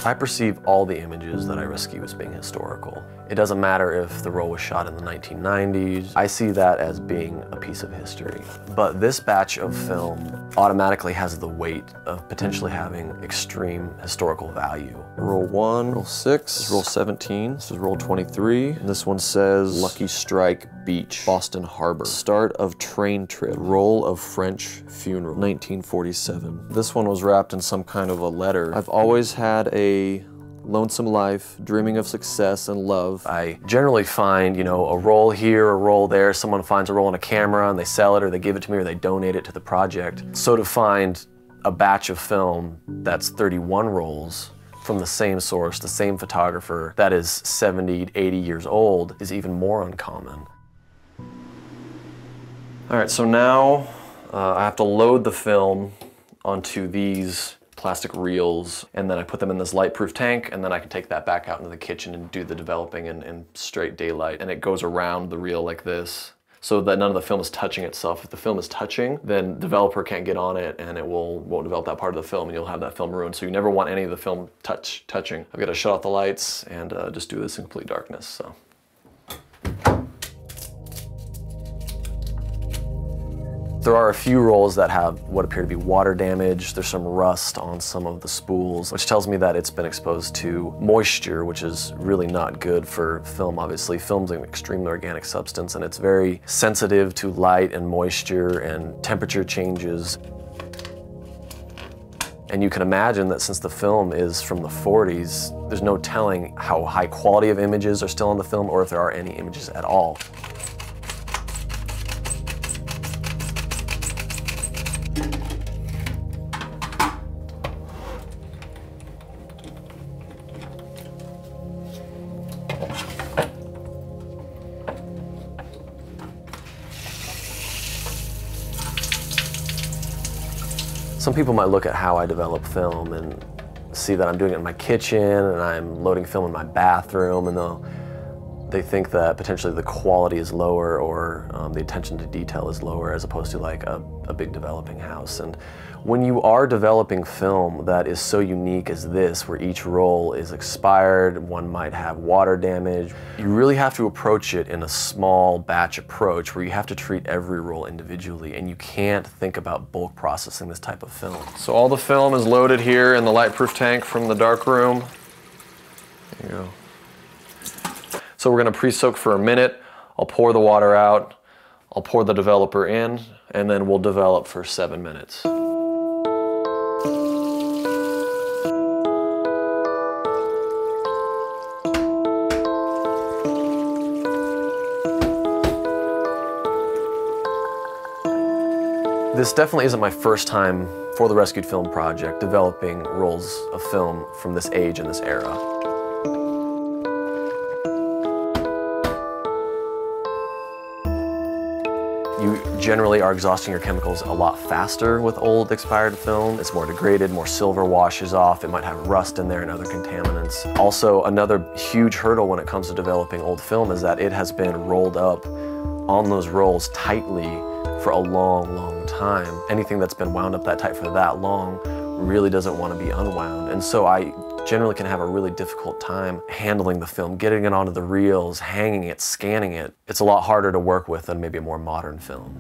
I perceive all the images that I rescue as being historical. It doesn't matter if the roll was shot in the 1990s. I see that as being a piece of history. But this batch of film automatically has the weight of potentially having extreme historical value. Roll 1, roll 6, this is roll 17, this is roll 23. And this one says Lucky Strike Beach, Boston Harbor. Start of train trip, roll of French funeral, 1947. This one was wrapped in some kind of a letter. I've always had a lonesome life, dreaming of success and love. I generally find, you know, a roll here, a roll there. Someone finds a roll on a camera and they sell it or they give it to me or they donate it to the project. So to find a batch of film that's 31 rolls from the same source, the same photographer, that is 70, 80 years old is even more uncommon. All right, so now I have to load the film onto these plastic reels, and then I put them in this light-proof tank, and then I can take that back out into the kitchen and do the developing in straight daylight. And it goes around the reel like this, so that none of the film is touching itself. If the film is touching, then the developer can't get on it, and it won't develop that part of the film, and you'll have that film ruined. So you never want any of the film touching. I've got to shut off the lights and just do this in complete darkness. So. There are a few rolls that have what appear to be water damage. There's some rust on some of the spools, which tells me that it's been exposed to moisture, which is really not good for film, obviously. Film's an extremely organic substance, and it's very sensitive to light and moisture and temperature changes. And you can imagine that since the film is from the 40s, there's no telling how high quality of images are still on the film or if there are any images at all. Some people might look at how I develop film and see that I'm doing it in my kitchen and I'm loading film in my bathroom, and they think that potentially the quality is lower or the attention to detail is lower as opposed to like a big developing house. And when you are developing film that is so unique as this, where each roll is expired, one might have water damage, you really have to approach it in a small batch approach where you have to treat every roll individually, and you can't think about bulk processing this type of film. So all the film is loaded here in the light-proof tank from the dark room. There you go. So we're gonna pre-soak for a minute. I'll pour the water out, I'll pour the developer in, and then we'll develop for 7 minutes. This definitely isn't my first time for the Rescued Film Project developing rolls of film from this age and this era. You generally are exhausting your chemicals a lot faster with old expired film. It's more degraded, more silver washes off, it might have rust in there and other contaminants. Also, another huge hurdle when it comes to developing old film is that it has been rolled up on those rolls tightly for a long, long time. Anything that's been wound up that tight for that long really doesn't want to be unwound. And so I generally can have a really difficult time handling the film, getting it onto the reels, hanging it, scanning it. It's a lot harder to work with than maybe a more modern film.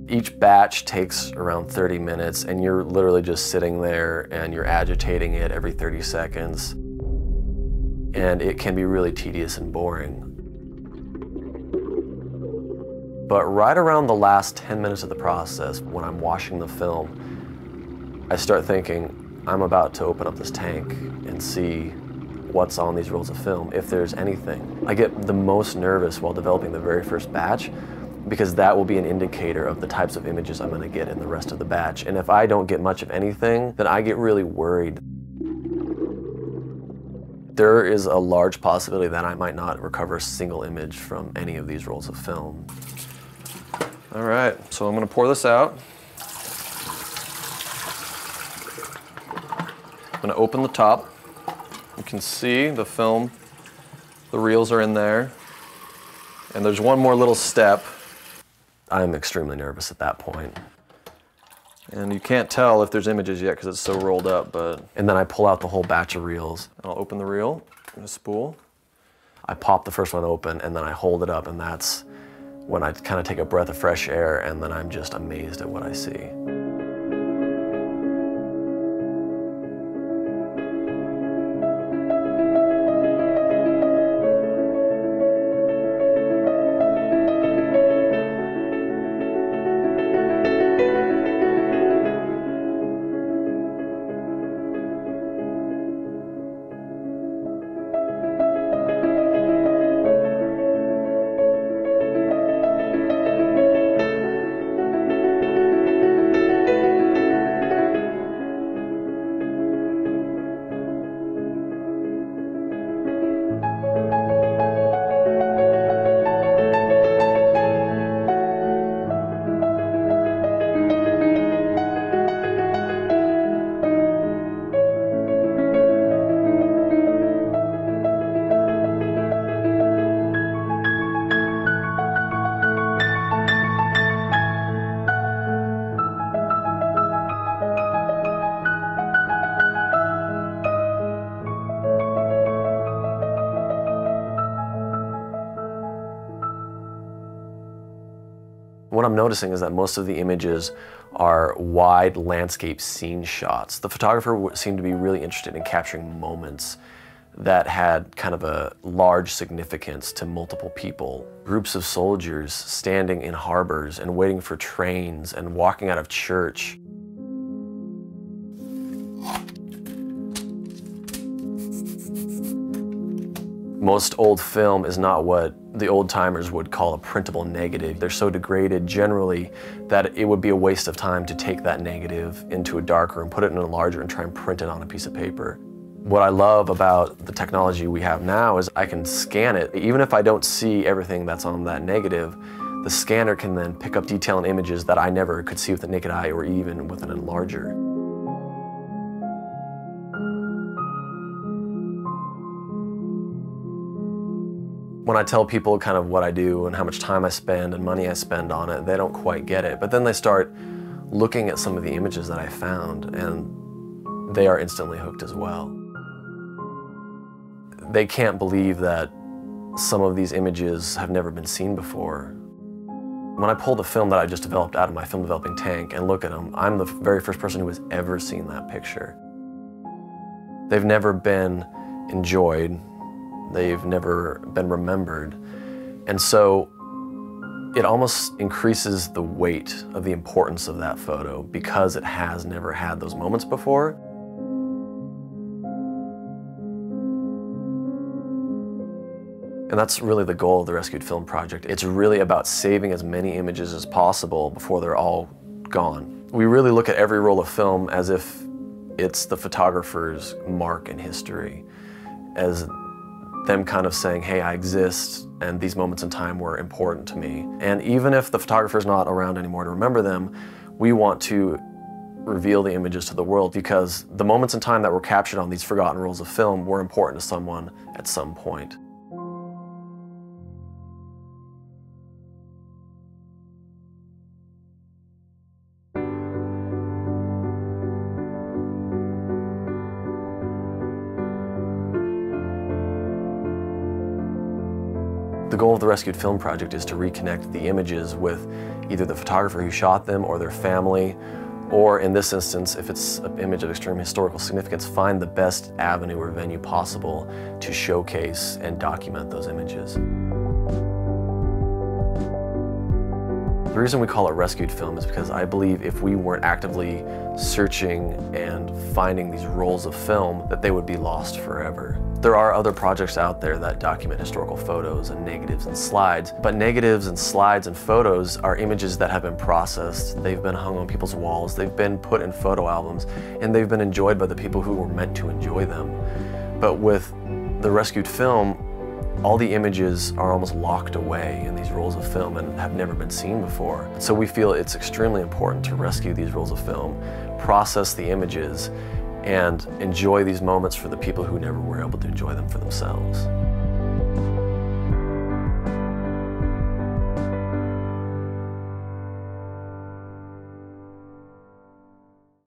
Each batch takes around 30 minutes, and you're literally just sitting there and you're agitating it every 30 seconds. And it can be really tedious and boring. But right around the last 10 minutes of the process, when I'm washing the film, I start thinking, I'm about to open up this tank and see what's on these rolls of film, if there's anything. I get the most nervous while developing the very first batch, because that will be an indicator of the types of images I'm going to get in the rest of the batch. And if I don't get much of anything, then I get really worried. There is a large possibility that I might not recover a single image from any of these rolls of film. All right, so I'm gonna pour this out. I'm gonna open the top. You can see the film, the reels are in there. And there's one more little step. I'm extremely nervous at that point. And you can't tell if there's images yet because it's so rolled up, but... And then I pull out the whole batch of reels. I'll open the reel in a spool. I pop the first one open and then I hold it up, and that's when I kind of take a breath of fresh air, and then I'm just amazed at what I see. What I'm noticing is that most of the images are wide landscape scene shots. The photographer seemed to be really interested in capturing moments that had kind of a large significance to multiple people. Groups of soldiers standing in harbors and waiting for trains and walking out of church. Most old film is not what the old-timers would call a printable negative. They're so degraded generally that it would be a waste of time to take that negative into a darkroom, put it in a larger, and try and print it on a piece of paper. What I love about the technology we have now is I can scan it. Even if I don't see everything that's on that negative, the scanner can then pick up detail and images that I never could see with the naked eye or even with an enlarger. When I tell people kind of what I do and how much time I spend and money I spend on it, they don't quite get it. But then they start looking at some of the images that I found, and they are instantly hooked as well. They can't believe that some of these images have never been seen before. When I pull the film that I just developed out of my film developing tank and look at them, I'm the very first person who has ever seen that picture. They've never been enjoyed. They've never been remembered. And so it almost increases the weight of the importance of that photo because it has never had those moments before. And that's really the goal of the Rescued Film Project. It's really about saving as many images as possible before they're all gone. We really look at every roll of film as if it's the photographer's mark in history, as them kind of saying, hey, I exist, and these moments in time were important to me. And even if the photographer's not around anymore to remember them, we want to reveal the images to the world because the moments in time that were captured on these forgotten rolls of film were important to someone at some point. The goal of the Rescued Film Project is to reconnect the images with either the photographer who shot them or their family, or in this instance, if it's an image of extreme historical significance, find the best avenue or venue possible to showcase and document those images. The reason we call it rescued film is because I believe if we weren't actively searching and finding these rolls of film, that they would be lost forever. There are other projects out there that document historical photos and negatives and slides, but negatives and slides and photos are images that have been processed. They've been hung on people's walls, they've been put in photo albums, and they've been enjoyed by the people who were meant to enjoy them. But with the rescued film, all the images are almost locked away in these rolls of film and have never been seen before. So we feel it's extremely important to rescue these rolls of film, process the images, and enjoy these moments for the people who never were able to enjoy them for themselves.